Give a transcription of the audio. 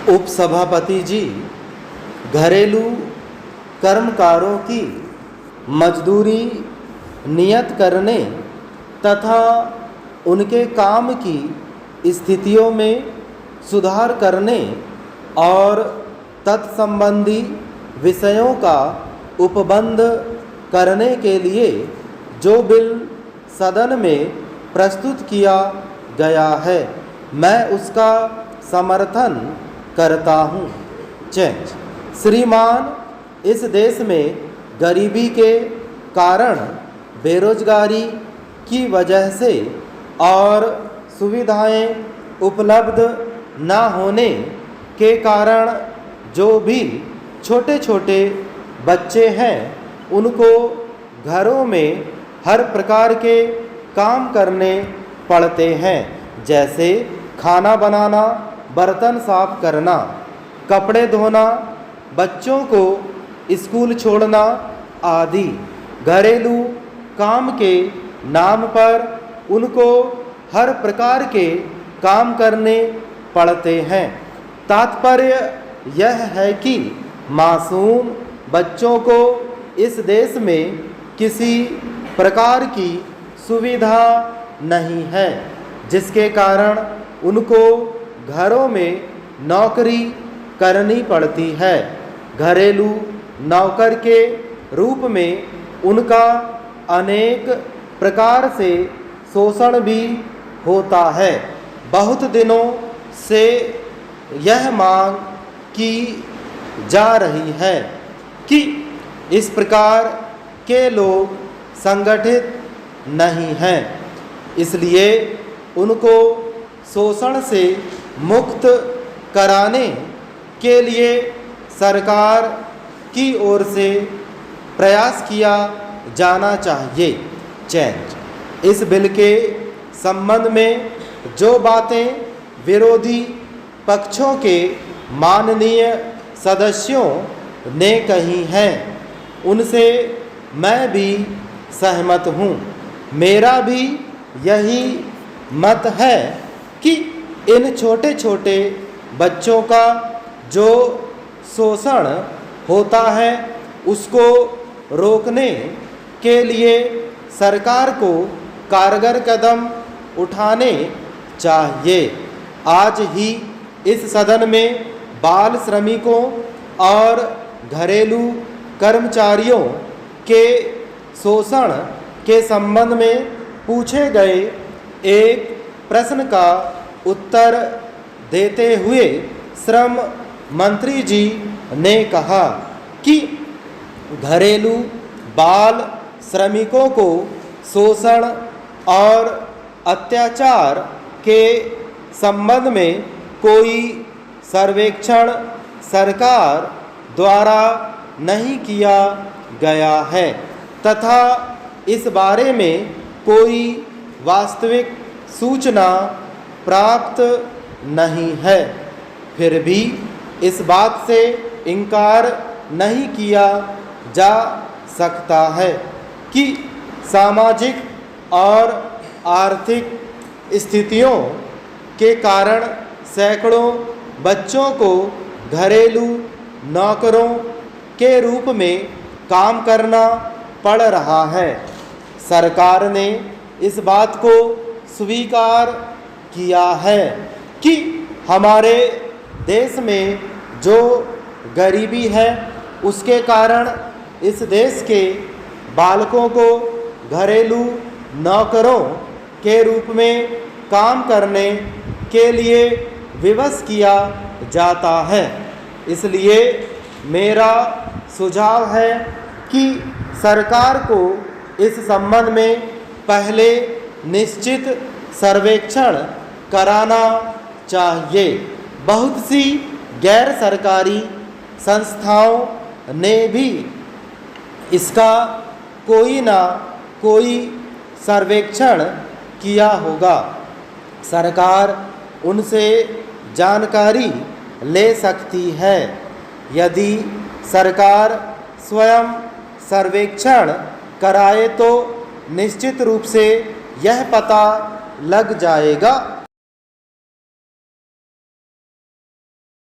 उपसभापति जी घरेलू कर्मकारों की मजदूरी नियत करने तथा उनके काम की स्थितियों में सुधार करने और तत्संबंधी विषयों का उपबंध करने के लिए जो बिल सदन में प्रस्तुत किया गया है, मैं उसका समर्थन करता हूँ। चेंज। श्रीमान, इस देश में गरीबी के कारण, बेरोजगारी की वजह से और सुविधाएं उपलब्ध न होने के कारण जो भी छोटे छोटे बच्चे हैं उनको घरों में हर प्रकार के काम करने पड़ते हैं, जैसे खाना बनाना, बर्तन साफ करना, कपड़े धोना, बच्चों को स्कूल छोड़ना आदि। घरेलू काम के नाम पर उनको हर प्रकार के काम करने पड़ते हैं। तात्पर्य यह है कि मासूम बच्चों को इस देश में किसी प्रकार की सुविधा नहीं है, जिसके कारण उनको घरों में नौकरी करनी पड़ती है। घरेलू नौकर के रूप में उनका अनेक प्रकार से शोषण भी होता है। बहुत दिनों से यह मांग की जा रही है कि इस प्रकार के लोग संगठित नहीं हैं, इसलिए उनको शोषण से मुक्त कराने के लिए सरकार की ओर से प्रयास किया जाना चाहिए। चेंज। इस बिल के संबंध में जो बातें विरोधी पक्षों के माननीय सदस्यों ने कही हैं, उनसे मैं भी सहमत हूँ। मेरा भी यही मत है कि इन छोटे छोटे बच्चों का जो शोषण होता है उसको रोकने के लिए सरकार को कारगर कदम उठाने चाहिए। आज ही इस सदन में बाल श्रमिकों और घरेलू कर्मचारियों के शोषण के संबंध में पूछे गए एक प्रश्न का उत्तर देते हुए श्रम मंत्री जी ने कहा कि घरेलू बाल श्रमिकों को शोषण और अत्याचार के संबंध में कोई सर्वेक्षण सरकार द्वारा नहीं किया गया है तथा इस बारे में कोई वास्तविक सूचना प्राप्त नहीं है। फिर भी इस बात से इनकार नहीं किया जा सकता है कि सामाजिक और आर्थिक स्थितियों के कारण सैकड़ों बच्चों को घरेलू नौकरों के रूप में काम करना पड़ रहा है। सरकार ने इस बात को स्वीकार किया है कि हमारे देश में जो गरीबी है उसके कारण इस देश के बालकों को घरेलू नौकरों के रूप में काम करने के लिए विवश किया जाता है। इसलिए मेरा सुझाव है कि सरकार को इस संबंध में पहले निश्चित सर्वेक्षण कराना चाहिए। बहुत सी गैर सरकारी संस्थाओं ने भी इसका कोई ना कोई सर्वेक्षण किया होगा। सरकार उनसे जानकारी ले सकती है। यदि सरकार स्वयं सर्वेक्षण कराए तो निश्चित रूप से यह पता लग जाएगा